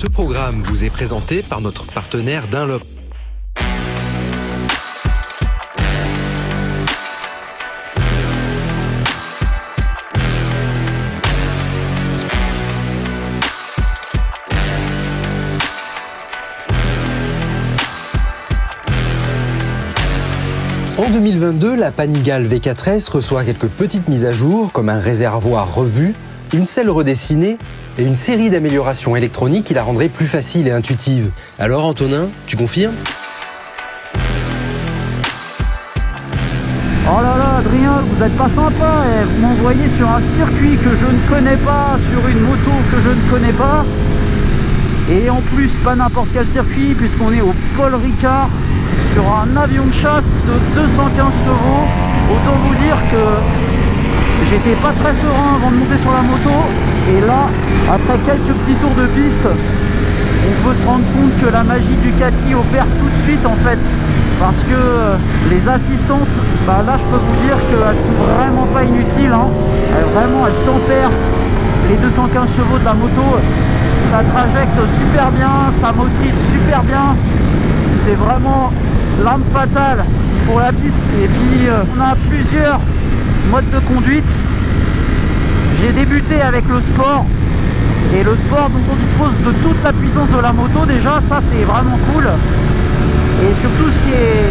Ce programme vous est présenté par notre partenaire Dunlop. En 2022, la Panigale V4S reçoit quelques petites mises à jour, comme un réservoir revu, une selle redessinée et une série d'améliorations électroniques qui la rendraient plus facile et intuitive. Alors Antonin, tu confirmes ? Oh là là, Adrien, vous êtes pas sympa, vous m'envoyez sur un circuit que je ne connais pas, sur une moto que je ne connais pas, et en plus pas n'importe quel circuit puisqu'on est au Paul Ricard, sur un avion de chasse de 215 chevaux. Autant vous dire que j'étais pas très serein avant de monter sur la moto, et là, après quelques petits tours de piste, on peut se rendre compte que la magie Ducati opère tout de suite en fait, parce que les assistances, là je peux vous dire qu'elles sont vraiment pas inutiles, hein. Elles tempèrent les 215 chevaux de la moto, ça trajecte super bien, ça motrice super bien, c'est vraiment l'arme fatale pour la piste. Et puis on a plusieurs modes de conduite. J'ai débuté avec le sport, et le sport, donc on dispose de toute la puissance de la moto déjà, ça c'est vraiment cool. Et surtout ce qui est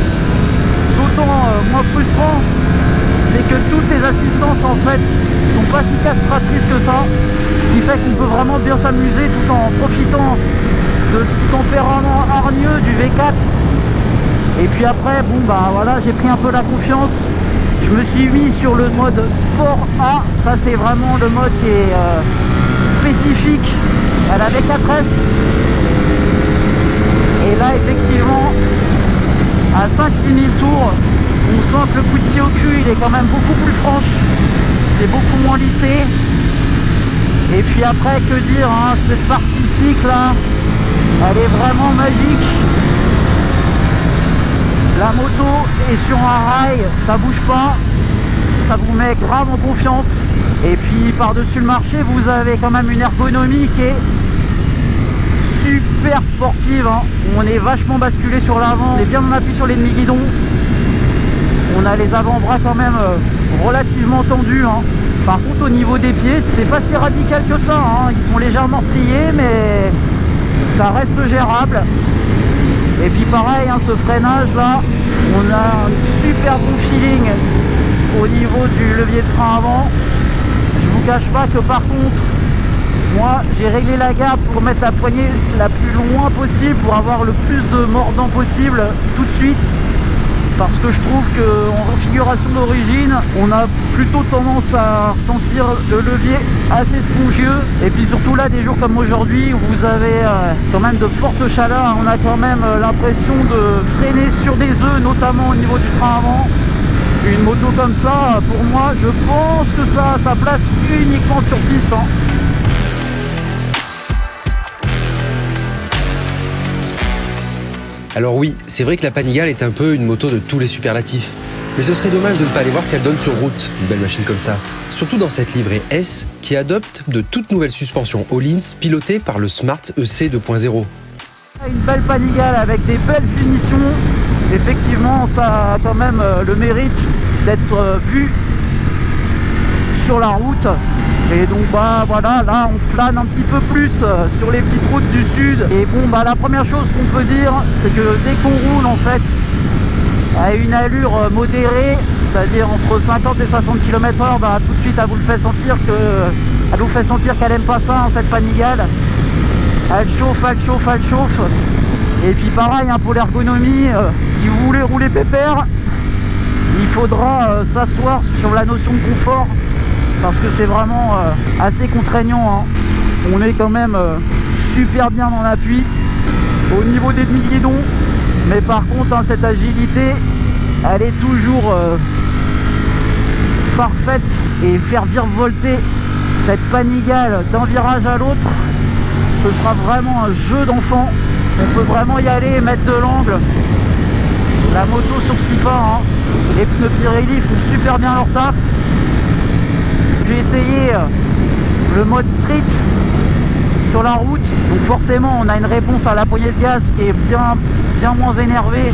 d'autant moins frustrant, c'est que toutes les assistances en fait sont pas si castratrices que ça, ce qui fait qu'on peut vraiment bien s'amuser tout en profitant de ce tempérament hargneux du V4. Et puis après, voilà, j'ai pris un peu la confiance. Je me suis mis sur le mode Sport A. Ça, c'est vraiment le mode qui est spécifique à la V4S. Et là, effectivement, à 5-6 000 tours, on sent que le coup de pied au cul, il est quand même beaucoup plus franche. C'est beaucoup moins lissé. Et puis après, que dire, hein, cette partie cycle là, elle est vraiment magique. La moto est sur un rail, ça bouge pas, ça vous met grave en confiance. Et puis par-dessus le marché, vous avez quand même une ergonomie qui est super sportive, hein. On est vachement basculé sur l'avant, on est bien en appui sur les demi-guidons. On a les avant-bras quand même relativement tendus, hein. Par contre au niveau des pieds, c'est pas si radical que ça, hein. Ils sont légèrement pliés, mais ça reste gérable. Et puis pareil, hein, ce freinage là, on a un super bon feeling au niveau du levier de frein avant. Je vous cache pas que par contre, moi j'ai réglé la garde pour mettre la poignée la plus loin possible, pour avoir le plus de mordant possible tout de suite. Parce que je trouve qu'en configuration d'origine, on a plutôt tendance à ressentir le levier assez spongieux. Et puis surtout là, des jours comme aujourd'hui, où vous avez quand même de fortes chaleurs, on a quand même l'impression de freiner sur des œufs, notamment au niveau du frein avant. Une moto comme ça, pour moi, je pense que ça a sa place uniquement sur piste, hein. Alors oui, c'est vrai que la Panigale est un peu une moto de tous les superlatifs. Mais ce serait dommage de ne pas aller voir ce qu'elle donne sur route, une belle machine comme ça. Surtout dans cette livrée S qui adopte de toutes nouvelles suspensions Öhlins pilotées par le Smart EC 2.0. Une belle Panigale avec des belles finitions. Effectivement, ça a quand même le mérite d'être vu sur la route. Et donc voilà, là on flâne un petit peu plus sur les petites routes du sud. Et la première chose qu'on peut dire, c'est que dès qu'on roule en fait à une allure modérée, c'est-à-dire entre 50 et 60 km/h, tout de suite elle vous fait sentir qu'elle aime pas ça, hein, cette Panigale. Elle chauffe. Et puis pareil, hein, pour l'ergonomie, si vous voulez rouler pépère, il faudra s'asseoir sur la notion de confort, parce que c'est vraiment assez contraignant, hein. On est quand même super bien dans l'appui au niveau des demi-guidons, mais par contre, hein, cette agilité, elle est toujours parfaite, et faire virevolter cette Panigale d'un virage à l'autre, ce sera vraiment un jeu d'enfant. On peut vraiment y aller et mettre de l'angle. La moto sourcille pas, hein. Les pneus Pirelli font super bien leur taf. J'ai essayé le mode street, sur la route. Donc forcément, on a une réponse à la poignée de gaz qui est bien moins énervée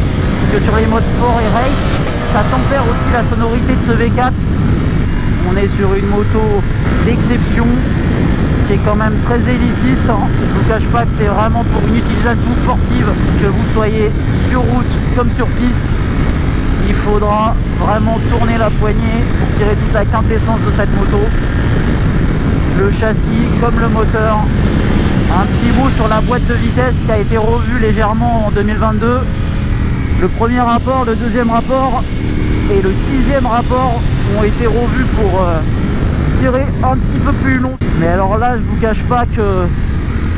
que sur les modes sport et race. Ça tempère aussi la sonorité de ce V4. On est sur une moto d'exception qui est quand même très élitiste. Je ne vous cache pas que c'est vraiment pour une utilisation sportive, que vous soyez sur route comme sur piste. Il faudra vraiment tourner la poignée pour tirer toute la quintessence de cette moto. Le châssis comme le moteur. Un petit mot sur la boîte de vitesse qui a été revue légèrement en 2022. Le premier rapport, le deuxième rapport et le sixième rapport ont été revus pour tirer un petit peu plus long. Mais alors là, je vous cache pas que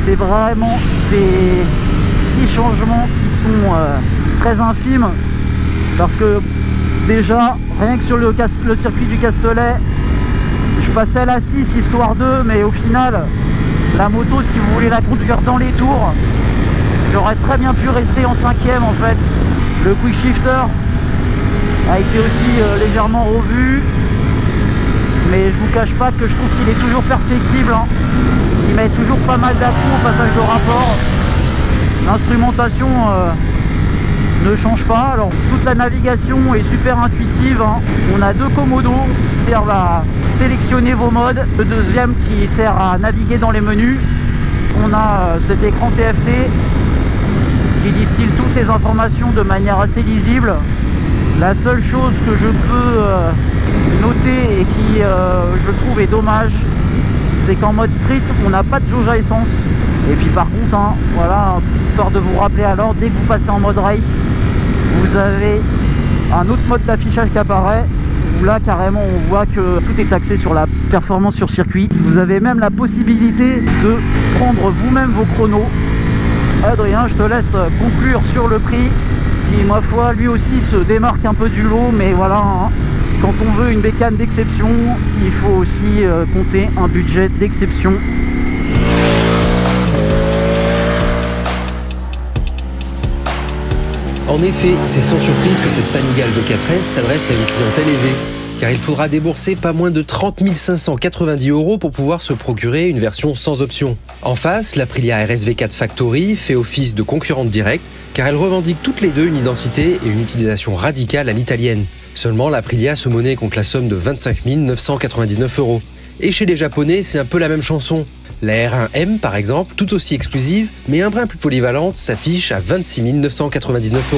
c'est vraiment des petits changements qui sont très infimes. Parce que déjà, rien que sur le circuit du Castellet, je passais la 6 histoire 2, mais au final, la moto, si vous voulez la conduire dans les tours, j'aurais très bien pu rester en 5ème en fait. Le quick shifter a été aussi légèrement revu, mais je vous cache pas que je trouve qu'il est toujours perfectible. Il met toujours pas mal d'à-coups au passage de rapport. L'instrumentation ne change pas. Alors toute la navigation est super intuitive. On a deux commodos qui servent à sélectionner vos modes. Le deuxième qui sert à naviguer dans les menus. On a cet écran TFT qui distille toutes les informations de manière assez lisible. La seule chose que je peux noter et qui je trouve est dommage, c'est qu'en mode street on n'a pas de jauge à essence. Et puis par contre, voilà, histoire de vous rappeler, alors dès que vous passez en mode race, vous avez un autre mode d'affichage qui apparaît, où là carrément on voit que tout est axé sur la performance sur circuit. Vous avez même la possibilité de prendre vous-même vos chronos. Adrien, je te laisse conclure sur le prix qui, ma foi, lui aussi se démarque un peu du lot, mais voilà, quand on veut une bécane d'exception, il faut aussi compter un budget d'exception. En effet, c'est sans surprise que cette Panigale V4S s'adresse à une clientèle aisée, car il faudra débourser pas moins de 30 590 € pour pouvoir se procurer une version sans option. En face, l'Aprilia RS V4 Factory fait office de concurrente directe, car elles revendiquent toutes les deux une identité et une utilisation radicale à l'italienne. Seulement, l'Aprilia se monnaie contre la somme de 25 999 €. Et chez les Japonais, c'est un peu la même chanson. La R1M, par exemple, tout aussi exclusive, mais un brin plus polyvalente, s'affiche à 26 999 €.